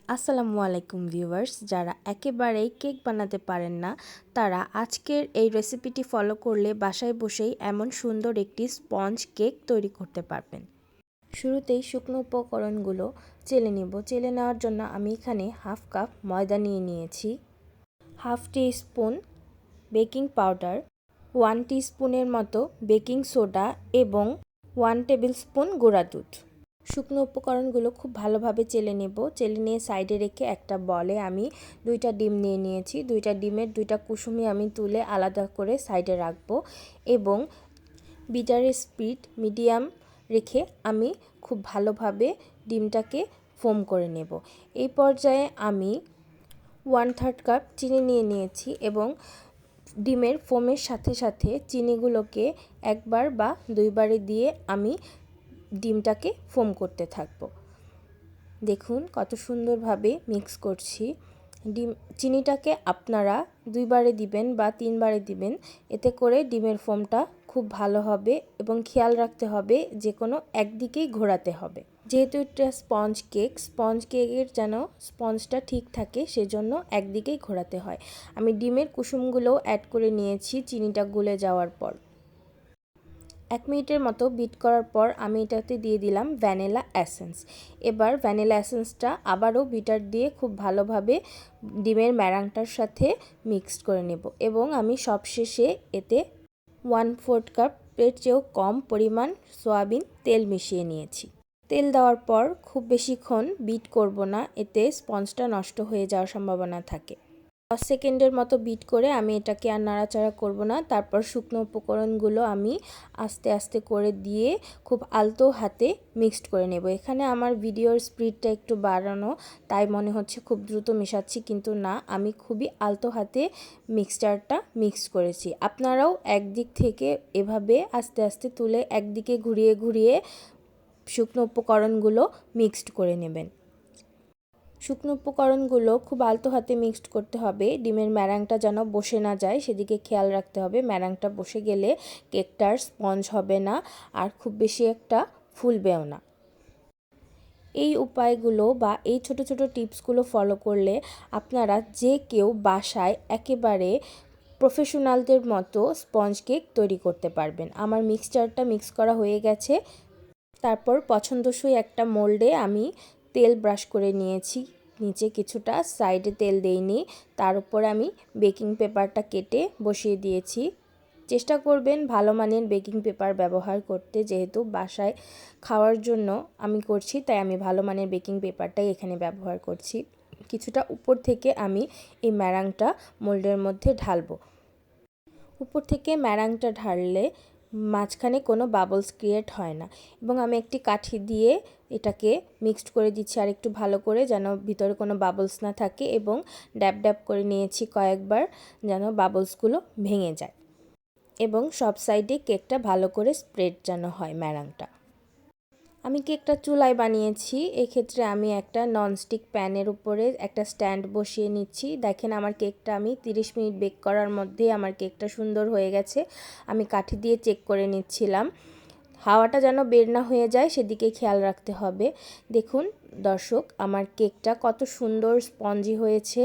আসসালামু আলাইকুম ভিউয়ার্স, যারা একেবারেই কেক বানাতে পারেন না তারা আজকের এই রেসিপিটি ফলো করলে বাসায় বসেই এমন সুন্দর একটি স্পঞ্জ কেক তৈরি করতে পারবেন। শুরুতেই শুকনো উপকরণগুলো চেলে নেব। চেলে নেওয়ার জন্য আমি এখানে হাফ কাপ ময়দা নিয়ে নিয়েছি, হাফ টি স্পুন বেকিং পাউডার, 1 টিস্পুনের মতো বেকিং সোডা এবং 1 টেবিল স্পুন গুঁড়া দুধ। শুকনো উপকরণগুলো খুব ভালোভাবে চেলে নেব। চেলে নিয়ে সাইডে রেখে একটা বলে আমি 2টা ডিম নিয়ে নিয়েছি। 2টা ডিমের 2টা কুসুমি আমি তুলে আলাদা করে সাইডে রাখবো এবং বিটারের স্পিড মিডিয়াম রেখে আমি খুব ভালোভাবে ডিমটাকে ফোম করে নেব। এই পর্যায়ে আমি 1/3 কাপ চিনি নিয়ে নিয়েছি এবং ডিমের ফোমের সাথে সাথে চিনিগুলোকে একবার বা দুইবারে দিয়ে আমি ডিমটাকে ফোম করতে থাকব। দেখুন কত সুন্দরভাবে মিক্স করছি। চিনিটাকে আপনারা 2বারে দিবেন বা 3বারে দিবেন, এতে করে ডিমের ফোমটা খুব ভালো হবে এবং খেয়াল রাখতে হবে যে কোনো একদিকেই ঘোরাতে হবে। যেহেতু এটা স্পঞ্জ কেকের যেন স্পঞ্জটা ঠিক থাকে সেজন্য একদিকেই ঘোরাতে হয়। আমি ডিমের কুসুমগুলোও অ্যাড করে নিয়েছি চিনিটা গলে যাওয়ার পর। 1 মিনিটের মতো বিট করার পর আমি এটাতে দিয়ে দিলাম ভ্যানিলা এসেন্স। এবার ভ্যানিলা এসেন্সটা আবারও বিটার দিয়ে খুব ভালোভাবে ডিমের ম্যারাংটার সাথে মিক্সড করে নেব এবং আমি সবশেষে এতে 1/4 কাপের চেয়েও কম পরিমাণ সয়াবিন তেল মিশিয়ে নিয়েছি। তেল দেওয়ার পর খুব বেশিক্ষণ বিট করব না, এতে স্পঞ্জটা নষ্ট হয়ে যাওয়ার সম্ভাবনা থাকে। 10 সেকেন্ডের মতো বিট করে আমি এটাকে আর নাড়াচাড়া করব না। তারপর শুকনো উপকরণগুলো আমি আস্তে আস্তে করে দিয়ে খুব আলতো হাতে মিক্সড করে নেব। এখানে আমার ভিডিওর স্পিডটা একটু বাড়ানো, তাই মনে হচ্ছে খুব দ্রুত মেশাচ্ছি, কিন্তু না, আমি খুবই আলতো হাতে মিক্সচারটা মিক্স করেছি। আপনারাও একদিক থেকে এভাবে আস্তে আস্তে তুলে একদিকে ঘুরিয়ে ঘুরিয়ে শুকনো উপকরণগুলো মিক্সড করে নেবেন। শুকনো উপকরণগুলো খুব আলতো হাতে মিক্সড করতে হবে। ডিমের ম্যারাংটা যেন বসে না যায় সেদিকে খেয়াল রাখতে হবে। ম্যারাংটা বসে গেলে কেকটার স্পঞ্জ হবে না আর খুব বেশি একটা ফুলবেও না। এই উপায়গুলো বা এই ছোট ছোট টিপসগুলো ফলো করলে আপনারা যে কেউ বাসায় একেবারে প্রফেশনালদের মতো স্পঞ্জ কেক তৈরি করতে পারবেন। আমার মিক্সচারটা মিক্স করা হয়ে গেছে। তারপর পছন্দসই একটা মোল্ডে আমি তেল ব্রাশ করে নিয়েছি, নিচে কিছুটা, সাইডে তেল দেইনি। তার উপর আমি বেকিং পেপারটা কেটে বসিয়ে দিয়েছি। চেষ্টা করবেন ভালো মানের বেকিং পেপার ব্যবহার করতে, যেহেতু বাসায় খাওয়ার জন্য আমি করছি তাই আমি ভালো মানের বেকিং পেপারটাই এখানে ব্যবহার করছি। কিছুটা উপর থেকে আমি এই ম্যারাংটা মোল্ডের মধ্যে ঢালবো। উপর থেকে ম্যারাংটা ঢাললে মাঝখানে কোনো বাবলস ক্রিয়েট হয় না এবং আমি একটি কাঠি দিয়ে এটাকে মিক্সড করে দিচ্ছি আর একটু ভালো করে, যেন ভিতরে কোনো বাবলস না থাকে, এবং ড্যাব ড্যাব করে নিয়েছি কয়েকবার যেন বাবলসগুলো ভেঙে যায় এবং সব সাইডে কেকটা ভালো করে স্প্রেড যেন হয় ম্যারাংটা। আমি কেকটা চুলায় বানিয়েছি। এক্ষেত্রে আমি একটা ননস্টিক প্যানের উপরে একটা স্ট্যান্ড বসিয়ে নিচ্ছি। দেখেন আমার কেকটা আমি 30 মিনিট বেক করার মধ্যে আমার কেকটা সুন্দর হয়ে গেছে। আমি কাঠি দিয়ে চেক করে নিচ্ছিলাম, হাওয়াটা যেন বের না হয়ে যায় সেদিকে খেয়াল রাখতে হবে। দেখুন দর্শক, আমার কেকটা কত সুন্দর স্পঞ্জি হয়েছে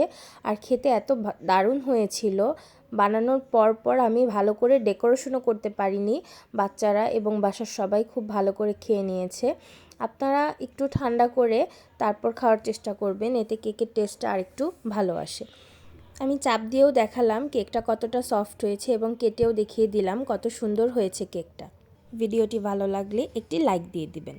আর খেতে এত দারুণ হয়েছিল। বানানোর পর আমি ভালো করে ডেকোরেশনও করতে পারিনি। বাচ্চারা এবং বাসার সবাই খুব ভালো করে খেয়ে নিয়েছে। আপনারা একটু ঠান্ডা করে তারপর খাওয়ার চেষ্টা করবেন, এতে কেকের টেস্টটা আরেকটু ভালো আসে। আমি চাপ দিয়েও দেখালাম কেকটা কতটা সফট হয়েছে এবং কেটেও দেখিয়ে দিলাম কত সুন্দর হয়েছে কেকটা। ভিডিওটি ভালো লাগলে একটি লাইক দিয়ে দিবেন।